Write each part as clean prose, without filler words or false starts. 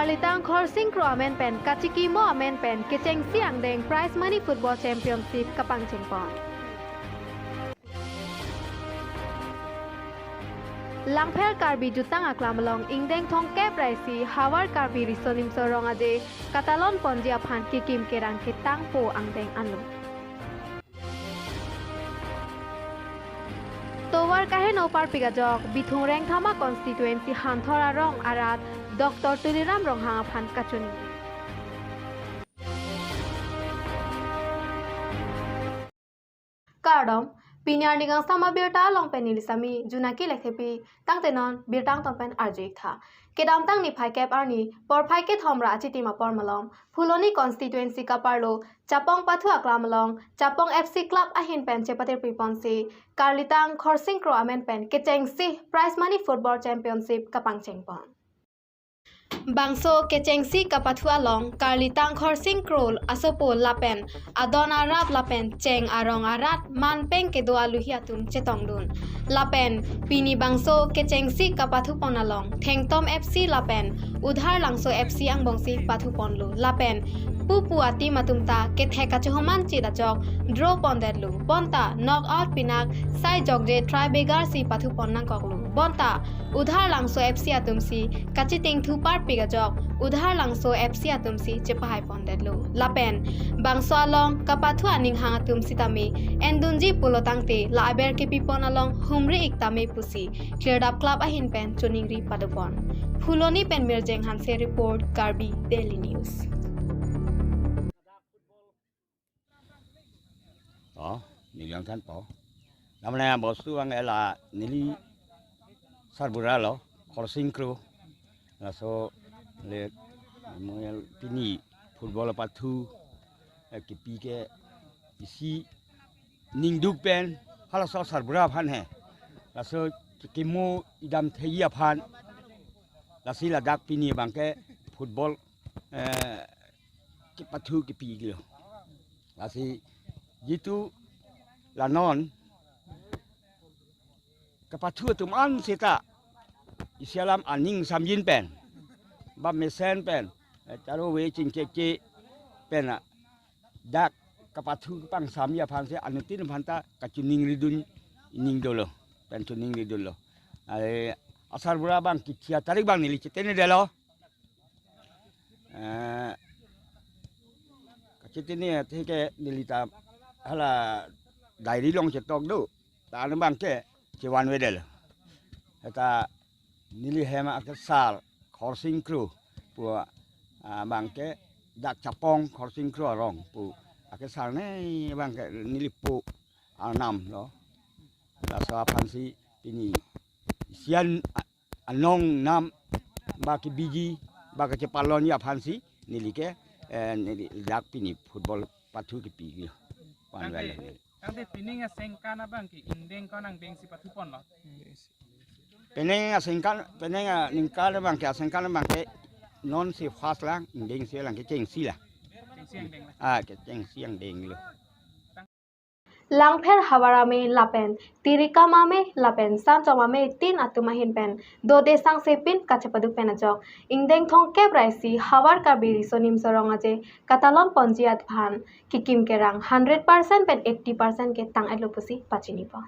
Karlitang Khorsing Kro Amen Pen Kachiki Mo Amen Pen Kecheng Siang Deng Prize Money Football Championship Kapang Chengpon Langpher Karbi Jutang Aklamalong Ingdeng Thongke Praisi Hawar Karbi Risonim Sorong Aje Katalon Ponjia Phan Kikim Kerang Kitang Po Angdeng Anu Towar Kahen Opar Pigajok Bithung Reng Thama Constituency Hanthora Rong Arat Dr. Tuliram Rong Hanga Phan Kachuni Kardom Pinyar Nigang Sama Birta Long Penil Sami Junaki Lekhepi Tang Tenon Birtang Tompen Arjik Tha Kedam Tang Ni Phai Kep Arni Por Phai Ke Thomra Achitima Por Malom Phuloni Constituency Kaparlo Chapong Pathu Aklamalong Chapong FC Club Ahin Pen Chepatir Piponsi Karlitang Khorsing Kro Amen Pen Kecheng Si Prize Money Football Championship Kapang Chengpon Bangso Kechengsi Kapathua Long Karlitang Khorsing Kro Asopo Lapen Adon Arat Lapen Cheng Arong Arat Manpeng Kedoa Luhiatum Chetongdun Lapen Pini Bangso Kechengsi Kapathu Ponalong Thengtom FC Lapen Udhar Langso FC Angbongsi Pathu Ponlu Lapen Pupuati Matumta Ketheka Choman Chidachok Draw Pondedlu Bonta Knockout Pinak Sai Jogje Try Begar Si Pathu Ponnang Koklu Bonta Udhar Langso FC Atumsi Kachiting Thupar Pigajok Udhar Langso FC Atumsi Chepahai Pondedlu Lapen Bangso Along Kapathu Aning Hang Atumsi Tami Endunji Pulotangte Laiber Kepipon Along Humri Iktame Pusi Cleared Up Club Ahin Pen Chuningri Padopon Phuloni Pen Mirjeng Hanse Report Karbi Daily News Nilang Than Po. Namanya bos tu ang ela nili Sarbura lo, Khorsing Kro. So le moyal pini football Pathu kipi ke isi ningduk pen hala so Sarbura phan hai. So kimo idam theiya phan. Lasi ladak pini bangke football ki Pathu kipi gilo. Lasi jitu lanon Kapathu tuman sita isialam aning samjin pen bab mesen pen caro we cingkeke pen dak Kapathu pang samya phan se anutin phanta kachuning ridun ining dolo pen chuning ridun lo asar bura bang kikia tarik bang nili cetene delo kacetene theke nilita hala Dairi long cetok do, tak ada bangke cewan wedel. Kata nili hema akesal Khorsing Kro, pu bangke dak capong Khorsing Kro rong pu akesal ne bangke nili pu anam lo. Dasar pansi ini sian anong nam baki biji baki cepalon ya pansi nili ke nili dak pini football Pathu ke pigi. Kante pininga sengkana bang ki indeng ko nang beng si Pathu pon lo. Penenga sengkan penenga ningkal bang ki sengkan bang ke non si fast lang indeng si lang ke ceng si lah. Siang deng lah. Ke ceng siang deng lo. Langpher Hawarame Lapen Tirika Mame Lapen Sanchomame Tin Atumahin Pen Dode Sang Sepin Kachapadu Penajok Ingdeng Thongke Praisi Hawar Karbi Risonim Sorongaje Katalon Ponjiat Phan Kikim Kerang 100% pen 80% ke Tang Elopusi Pachinipa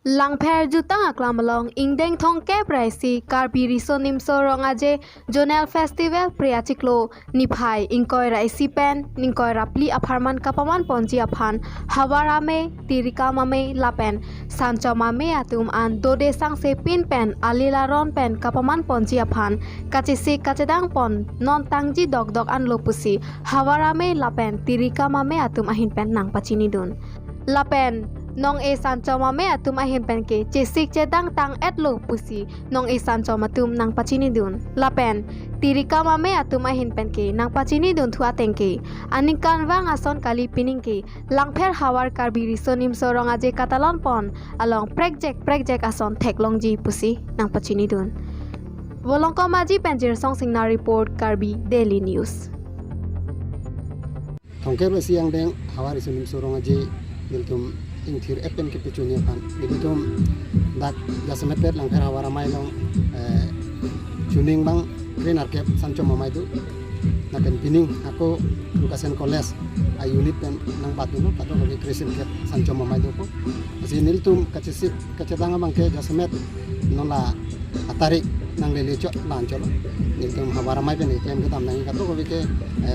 Langpher Jutang Aklamalong Ingdeng Thongke Praisi Karbi Risonim Sorongaje Jonel Festival Priachiklo Niphai Ingkoi Raisi Pen Ningkoi Rapli Aparman Kapaman Ponji Aphan Hawarame Tirika Mame Lapen Sancho Mame Atum An Dode Sang Sepin Pen Alilaron Pen Kapaman Ponji Aphan Kachisi Kachedang Pon Non Tangji Dog Dog An Lopusi Hawarame Lapen Tirika Mame Atum Ahin Pen Nang Pachinidun Lapen Nong e sancho mame atum ahin pen ke cesik cedang tang etlo pusi nong e sancho matum nang pachini dun lapen tirika mame atum ahin pen ke nang pachini dun thua tengke aning kanwang ason kali pining ke Langpher Hawar Karbi Risonim Sorong aje Katalon pon along prek ason theklong ji pusi nang pachini dun Volongko maji penjir song singna report Karbi Daily News Thongke Praisi yang deng Hawar Risonim Sorong aje niltum ingthir epen ke pichunia pan dibitum dak jasemet Langpher Hawaramai long chuning bang trainer kep sancho mamai tu na pen pining aku Lukasen College a unit pen nang batu no kato kami Christian kep sancho mamai tu ko asi nil tum kacetanga bangke jasmet nola atarik nang lele chok lancho lo nil tum hawara mai pen kem ke tam nang kato kami ke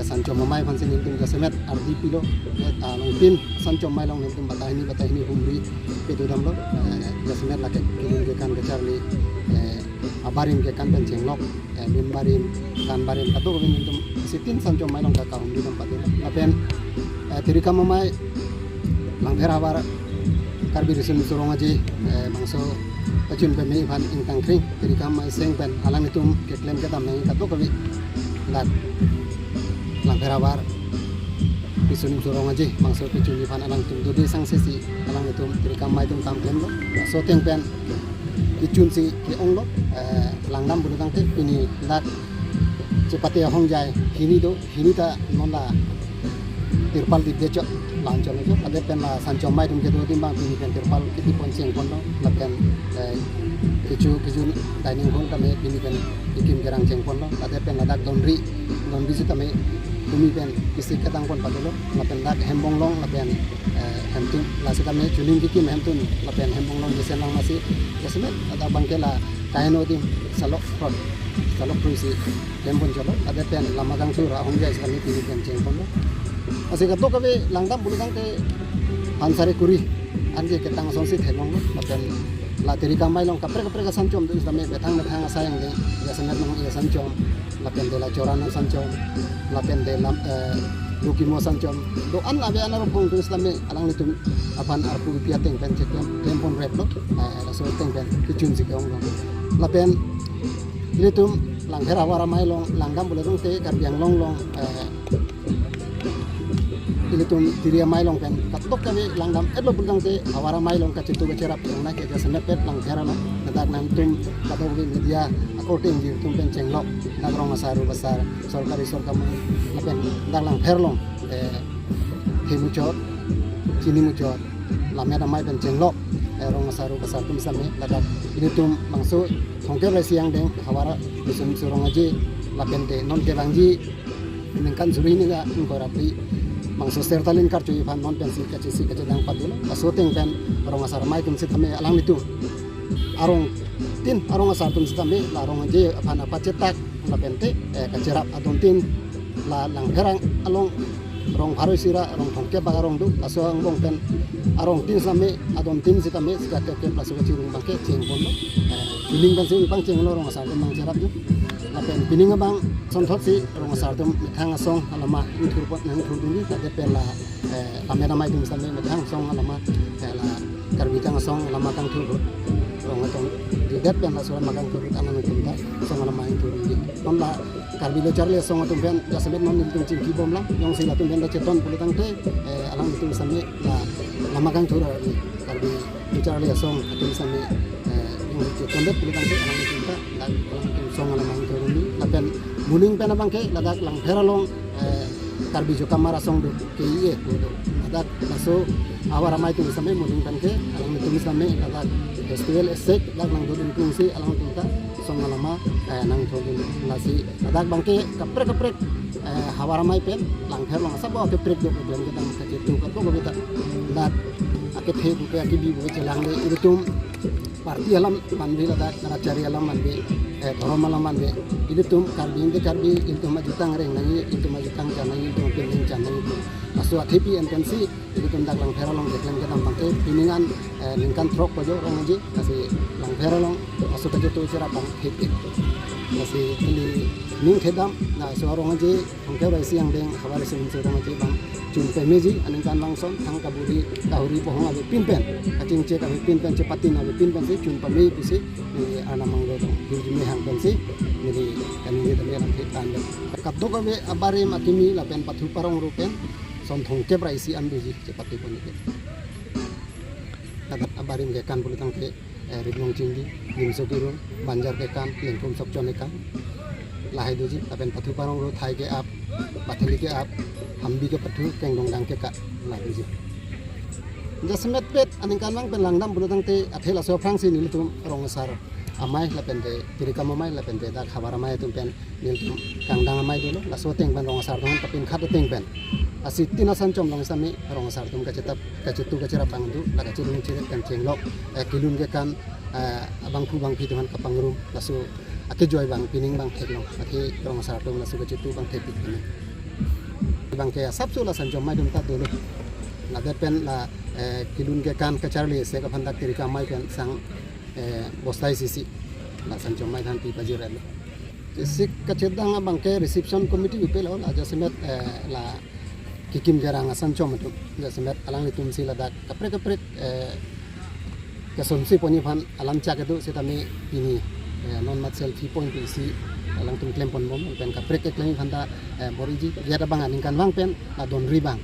sancho mamai fansi nil tum jasmet RDP lo long pin sancho mai long nil tum batahini humri petu dam lo jasmet lake kilin ke kan kecar ni abarim ke kan pen cenglok bin barim kan barim kato kami nil tum sitin sancho mai long ka kaum di tempat itu apen tirika mamai lang phera bar karbi risun surong aji bangso pacun pemi van ingkang kring tirika mai seng pen alang itum ke klem ke tam nang kato kami lat lang phera bar risun surong aji bangso pacun van alang tum dodi sang sesi alang itum tirika mai tum kam klem lo so teng pen icun si ke ong lo langnam bulu tang te ini lat cepatnya hong jai hini ta nona tirpal di becok lancong itu ada pen la sancho mai dum ke do timbang pini pen tirpal kiti ponceng kono la pen keju dining hall kami pini pen ikim gerang ceng kono ada pen la dak donri si kami tumi pen isi ketang kon padolo la pen dak hembong long la pen hemtun la si kami juling kikim hemtun la pen hembong long jesen lang masih kesemet ada bangkela kaino tim salok puisi lembon jalo ada pen lama kang sura hong jai sekali pini pen ceng kono asik kato kabe langdam bulu kang ke ansari kuri anje ketang sonsi thelong lo pen la teri kamai long kapre ka sancom tu isame betang asayang de ya senet nang ya sancom la pen de la corana sancom la pen de lam lukimo sancom do an la be anaro pong tu isame alang nitu apan arpu piateng pen cekem tempon rep lo la so teng pen kicun si kong la pen ilitum lang hera wara mai long langdam bulu dong te karbiang long ilitum tiria mai long pen katok kami langdam edlo bulu te awara mai long kacitu becerap long na ke jasane pet lang hera lo nadak nan tum katok media according di tum pen cenglok nagrong masaru besar sorkari sorkam lapen dalang herlong cini mucot lameda mai pen cenglok rong masaru besar tum same nadak ilitum mangsu hongke siang deng hawara bisum surong aji lapen de non ke bangji ningkan suri ni ga ngkorapi mangso sertalin kartu ivan non pensi kacisi kacedang padula asoteng pen rong asar mai tum sitame alang itu arong asar tum sitame la rong aji apana pacetak la pente kacerap adon tin la lang herang along rong haru sira rong thongke bagarong du aso angbong pen arong tin same adon tin sitame sikake ke plasu kacirung bangke ceng pondo pining kan si bang ceng lo rong asar tum bang cerap du lapen pining bang sonthot si rong asar tum mithang asong alama uthur pot nang thur duni ta de pela kamera mai tum same mithang song alama la karbitang asong alama kang thur rong atong didet pen la sura magang thur alama tum ta song alama thur di non la karbilo charle song tum pen ya sabet non tum cing ki bom la yong sing tum pen da ceton pulutang te alang tum same la lama kang thur karbi charle song tum same kondet pulutang te alang tum ta song alang thur ni lapen muning pen abang ke ladak lang heralong karbi jo kamera song do ke ye do ladak laso awara mai tum same muning pen ke alang tum same ladak festival esek lag nang do tum si alang tum ta song alama nang thur ni lasi ladak bang ke kaprek hawara mai pen lang herlong sabo ke prek do problem ke tang ke tu ka to ko ta lat ake the bu ke ake bi bu ke lang le itum parti alam mandi ladak cari alam mandi thorom alam mandi itum karbi itu majutang reng nangi itu majutang janai itu pening janai itu asu athipi entensi itum dak lang heralong deklen ke tang ke piningan ningkan trok ko jo rong ji kasi lang heralong asu ka jo tu cera bang hit kasi tili ning thedam na sorong ji hongke bai siang deng hawari sim sorong ji bang jumpe meji aningkan langsung thang kaburi kahuri pohong ave pinpen kacing cek ave pinpen cepatin ave pinpen si jumpa me bisi ni ana manggo dong jumi hang pensi jadi kami ni tadi orang kita anda katok ave abari makimi lapen pathu parong rupen son thongke praisi ambeji cepati ponike kadat abari ngekan pulutang ke ritmong cinggi nimso biru banjar ke kan lengkum sokjone kan lahai doji lapen pathu parong ru thai ke ap patheli ke ap hambi ke pathu kengdong dang ke ka lahai doji jasmet pet aningkan lang pen langdam pulutang te athela so frangsi ni tum rong sar amai lapen de tirika mamai lapen de dak khabar amai tum pen nil tum kangdang amai dulu la so teng ban rong sar dong tapin khat teng pen asi tina san chom long sami rong sar tum ka cetap ka cetu ka cerap bang du la ka cetu ceret kan cenglok kilun ke kan abang pu bang pi tuhan ka pangrum la so ake joy bang pining bang theklong ake rong sar tum la so ka cetu bang thepit pen bang ke sap so la san chom mai dum ta dulu la pen la kilun ke kan ka charli se ka phandak tirika mai pen sang bostai sisi la san chom mai than pi pajir el sik ka cedang abang ke reception committee upel ol aja semet la kikim garang san chom tu ja semet alang ni tum sila dak kaprek ka somsi poni phan alam cha ke du setami ini non mat selfie point isi alang tum klem pon bom pen kaprek ke klem phanda boriji ya da bang aning kan wang pen adon ribang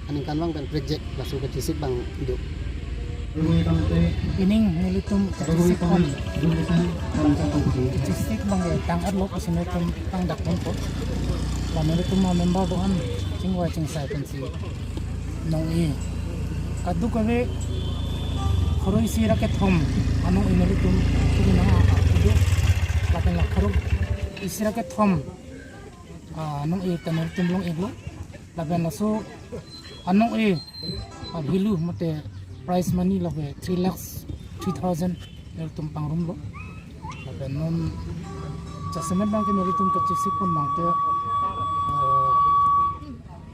aning kan wang pen project la su ka cisik bang hidup Pining nilitum kacisik on kacisik bang tang adlo kasinitum tang dakon po la nilitum ma member doan chingwa chingsai pensi nong i kadu kare khoroi sira ke thom anong nilitum kina kudu lapen la khoro isira ke thom anong i tanilitum long iglo lapen so anong i abilu mate price money labe 3,03,000 nilitum pangrum lo lapen non chasemet bang ke nilitum kacisik pon bang te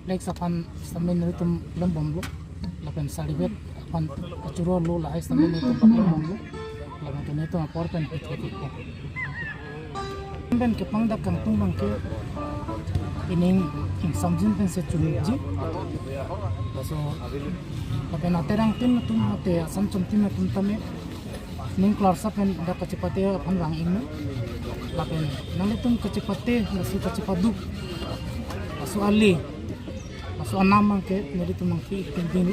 like sapan samen nilitum lembom lo lapen salibet apan kacuro lo la hai samen nilitum lembom lo lapen ke nilitum apor pen pithi ko ben ke pangdak kang tung bang ke ining samjin pen se chulji so lapen aterang tin tum ate asam chom tin tum tame ning klarsa pen da kachipate aphan rang ing lapen nang tum kachipate nasu kachipadu asu ali asu anam ke neri tum nang fi tin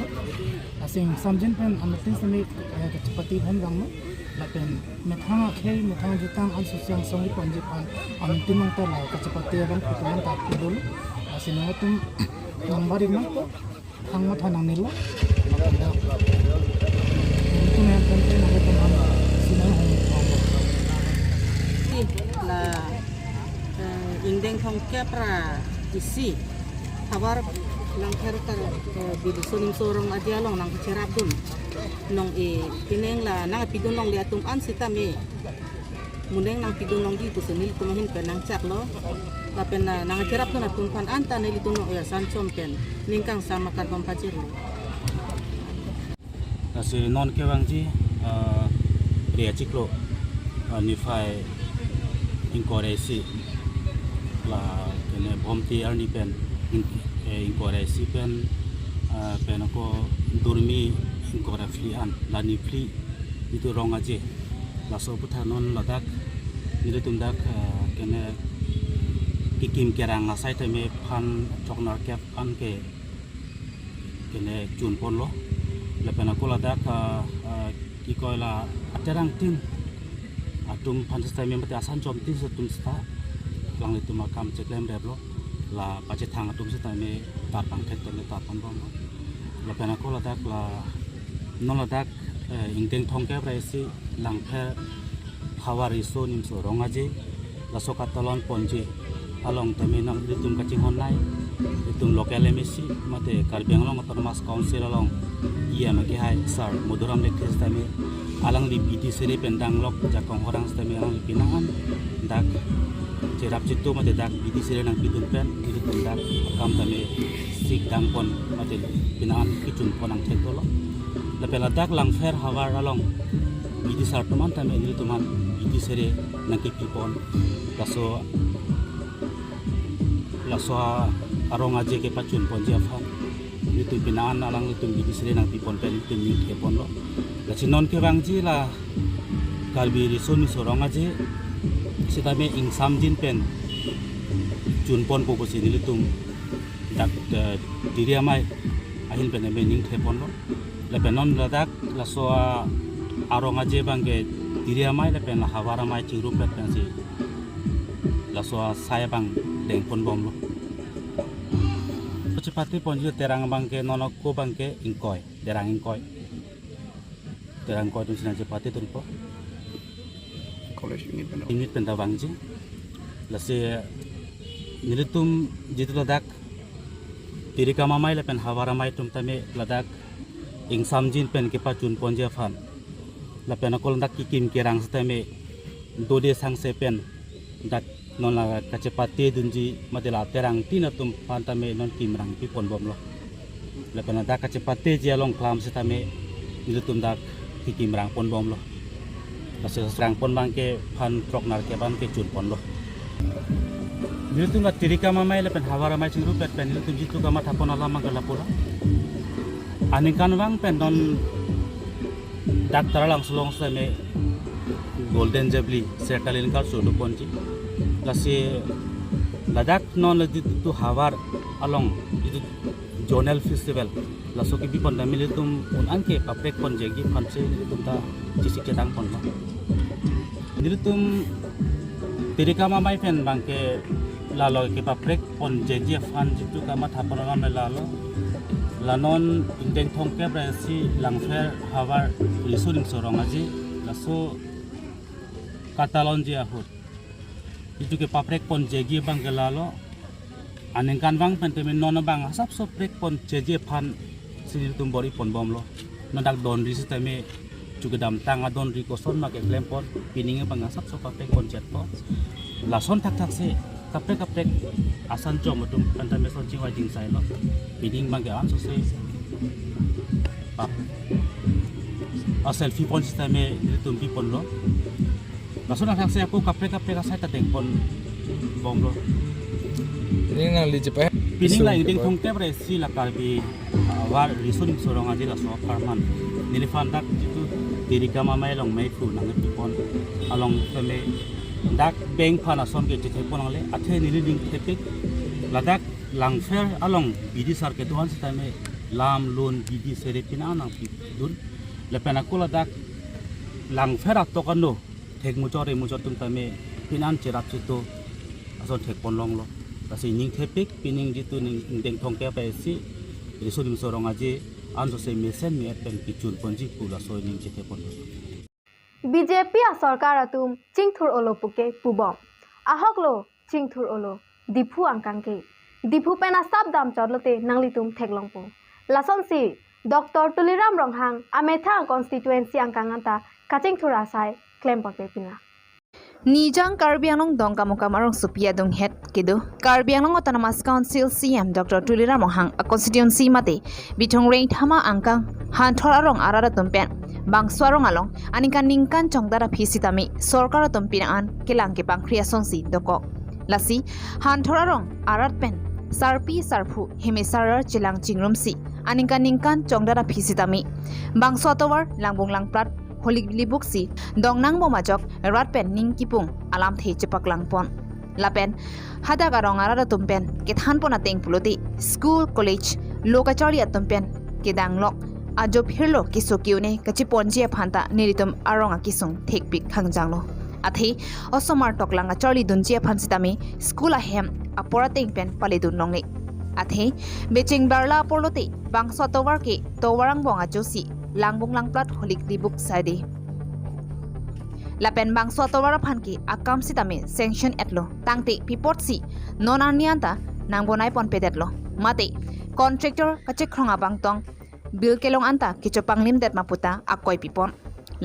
asing samjin pen anatin sami kachipati phan rang lapen methang khei methang jutang an susyang songi panji pan antin nang ta la kachipate ban kutulan ta kudul asin tum nambari nang to thang ma thanang nilo la indeng thong kepra isi kabar nang kar bidu sonim sorong adialong nang cerap dun nong pineng la nang pidun nong liatum an sitame muneng nang pidun nong di tusenil kumahin penang cak lo lapen nang cerap dun atun pan anta neli tuno ya san chompen ningkang sama kan pampajir kasi non ke bangji ria ciklo nifai inkoresi la kene bomti arni pen inkoresi pen pen ko durmi inkoraflian la nifli itu rong aje la so putanon ladak nile tumdak kene kikim kerang asai teme phan choknar kep an ke kene chun pon lo lepen aku ladak kikoi la aterang tin atum pantas time mate asan chom tin setum sta lang itu makam ceklem deblo la pace thang atum sta me tar pang thek to tar pang bom lepen aku ladak la non ladak ingteng thong ke praisi lang phe hawari so nim so rongaje la sokat talon ponje along tame nang ditum kaching honlai ditum local emisi mate Karbianglong autonomous council along iya maki hai sar moduram lekes tame alang di bidi sere pendang lok jakong orang tame alang di pinangan dak cerap citu mate dak bidi sere nang pidun pen ditum dak kam tame sik dang pon mate pinangan kicun ponang cetolo lepela dak lang fair hawar along bidi sar teman tame ditum bidi sere nang kipipon laso arong aje ke pacun ponji afan itu pinaan alang itu bidi sere nang pipon pen itu mi ke pon lo la chinon ke bangji la kalbi risoni sorong aje sitame ing samjin pen chun pon po sini litum dak diri amai ahin pen me ning ke pon lo la penon la dak laso arong aje bangge diri amai la pen la hawara mai chiru pet pen si laso saya bang deng pon bom lo cepati ponji terang bangke nonok ko bangke ingkoi terang ingkoi tu sina cepati tu po unit pentawang ji lase nilitum jitu ladak tirika mamai le pen hawara mai tum tame ladak ing samjin pen ke pacun ponja fan la pen akol dak kikim kerang stame dode sang se pen dak non la kacepate dunji matela terang tina tum pantame non kimrang pi pon bom lo la pen dak kacepate ji along klam setame nilitum dak kimrang pon bom lo lase serang pon bangke pan trok nar ke ban ke chun pon lo nilitum la tirika mamai le pen hawara mai chingru pet pen nilitum jitu kama thapon ala mangala pula anikan wang pen non dak taralang sulong same golden jubilee setalin kar sulu ponji lase ladak non la tu hawar along itu zonal festival laso ki bipon da militum un anke paprek pon jegi panse militum ta cisi cetang pon ma militum tirika mamai pen bangke lalo ke paprek pon jegi fan jitu kama thapon ngam lalo lanon indeng thong ke brasi langfer hawar risuring sorong aji laso katalon ji ahut itu ke paprek pon jegi bang gelalo anengkan bang pentemen non bang sap so prek pon jeje pan sinil tum bori pon bom lo nadak don ri sisteme juga dam tanga don ri koson make klempon pininge bang sap so paprek pon jet po lason tak tak se kaprek asan jom tum pentame so jiwa jing sai lo pining bang ke an so se pap a selfie pon sisteme tum pi pon lo lason tak se aku kaprek asai ta teng pon bom lo ini nang li jepe pining la inding thong te bre si la karbi war risun sorong aji la so farman nilifan dak jitu tirika mamai long mai fu nang pi pon along feme dak bank phana son ke jite pon le athe niliding tepik ladak langfer along bidi sar ke tuan sisteme lam loan bidi sere pina nang pi dun le pena kula dak langfer atokano thek muchor tum tame pinan cherap chito ason thek pon long lo kasi ning tepik pining jitu ning deng thong ke pa si risulim sorong aji anso se mesen mi pen kichur ponji pula so ning jite pon BJP সরকার তুম চিংথুর ওলো পুকে পুবম আহকলো চিংথুর ওলো দিফু আংকাংকে দিফু পেনা সাব দাম চরলতে নাংলি তুম থেকলংপু লাসনসি ডক্টর তুলিরাম রংহাং আমেথা কনস্টিটুয়েন্সি আংকাংআন্তা কাচিংথুরা সাই ক্লেম পটে পিনা Nijang Karbi Anglong Dongkamuka Marong Supia Dong Het Kidu Karbi Anglong Autonomous Council CM Dr. Tulira Mohang a constituency mate bitong rain thama angkang han thorarong arara tumpen bangswarong along aninkan ningkan chongdara phisitami sorkara tumpinaan kelangke pangkhria sonsi doko lasi han thorarong arat pen sarpi sarphu hemisarar chilang chingrumsi aninkan ningkan chongdara phisitami bangswatowar langbung langplat holik libuksi dongnang bomajok ratpen ningkipung alam the cepak langpon lapen hada garong arara tumpen kethan pona teng puloti school college lokachari atumpen kedanglok ajob hirlo kisokiune kachiponji phanta niritum aronga kisung thekpik khangjanglo athi osomar toklanga charli dunjia phansitami school ahem apora tengpen palidun nongni athi beching barla polote bangso towar ke towarang bonga josi langbung langplat holik dibuk sadi lapen bangso towara phanki akam sitame sanction etlo tangte pipotsi nonarnianta nangbonai pon pedetlo mate contractor kachekhranga bangtong bil kelong anta kichopanglim det maputa akoi pipon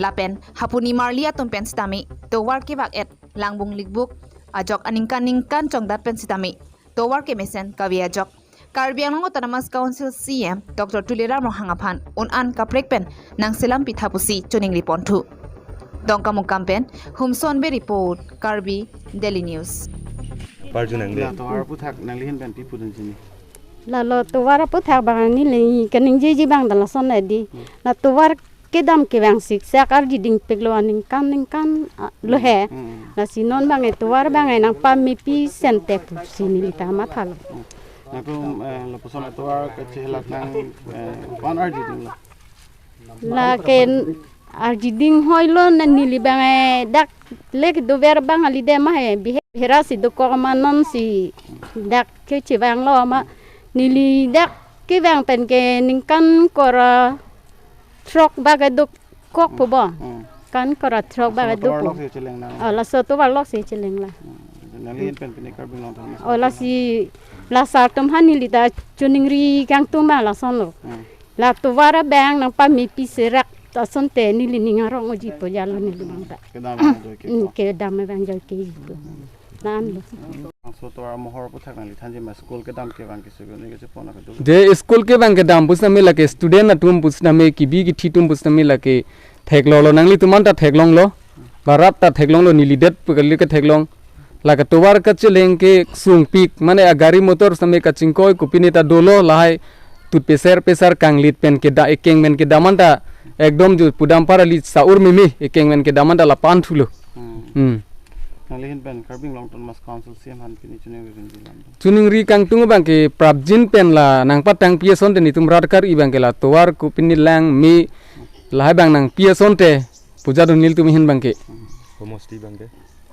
lapen hapuni marlia tompen sitame towar ke bak et langbung ligbuk ajok aningkan chongdat pen sitame towar ke mesen kawia jok Karbi Anglong Autonomous Council CM Dr. Tulira Mohangaphan unan kaprekpen nang selam pithapusi choning lipontu Dongkamuk kampen humson be report Karbi Daily News Parjun angde tawar puthak nanglihin ben pi pudun jini la lo tuwar puthak bangani le kaning ji bang dala son di la tuwar kedam ke bang sik sakar ji ding peglo aning kan lo he la sinon bang e tuwar bang e nang pammi pi sente sini lita mathal aku lepasan tawar kecilak nang pan arji ding la ken arji ding hoilo na nili bang e dak lek do ver bang ali de ma he herasi do ko manon si dak ke chi bang lo ma nili dak ke bang pen ke ningkan kora trok baga do kok po ba kan kora trok ba du pu la so to war lok se cheleng la la si la sa tom hani li da chuning ri kang tu ma la son lo la to war bang nang pa mi pi se rak ta son te ni li ni ngarong oji po ya lo ni lu bang ta ke dam me bang jo ke bu nan lo जे स्कूल के बांगे दाम पुसना मिला के स्टूडेंट ना तुम पुसना में की बी की थी तुम पुसना मिला के थेगलो लो नंगली तुमान ता थेगलोंग लो बारात ता थेगलोंग लो नीली डेट पकड़ली के थेगलोंग लाके तोवार कच्चे लेंगे सुंग पीक माने गाड़ी मोटर समय का चिंकोय कुपिने ता डोलो लाए तुत पेसर कांगलीत पेन के दा एकेंग मेन के दामन ता एकदम जो पुदाम पारा ली साउर मिमी एकेंग मेन के दामन ता ला पान थुलो Chuning ri kang tungu bangke prabjin pen la nang patang piason te ni tum radkar i bangke la towar ku pinni lang mi lahai bang nang piason te puja do nil tum hin bangke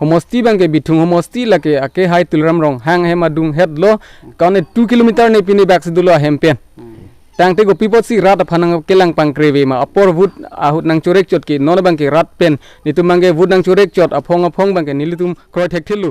homosti bangke bitung homosti lake ake hai tulram rong hang he madung head lo kaune 2 kilometer ne pini bak sedulo hempen tang te go pipot si rat phanang kelang pangkreve ma apor wood ahut nang chorek chot ki non bangke rat pen ni tum bangke wood nang chorek chot aphong bangke nilitum kroi thek thilu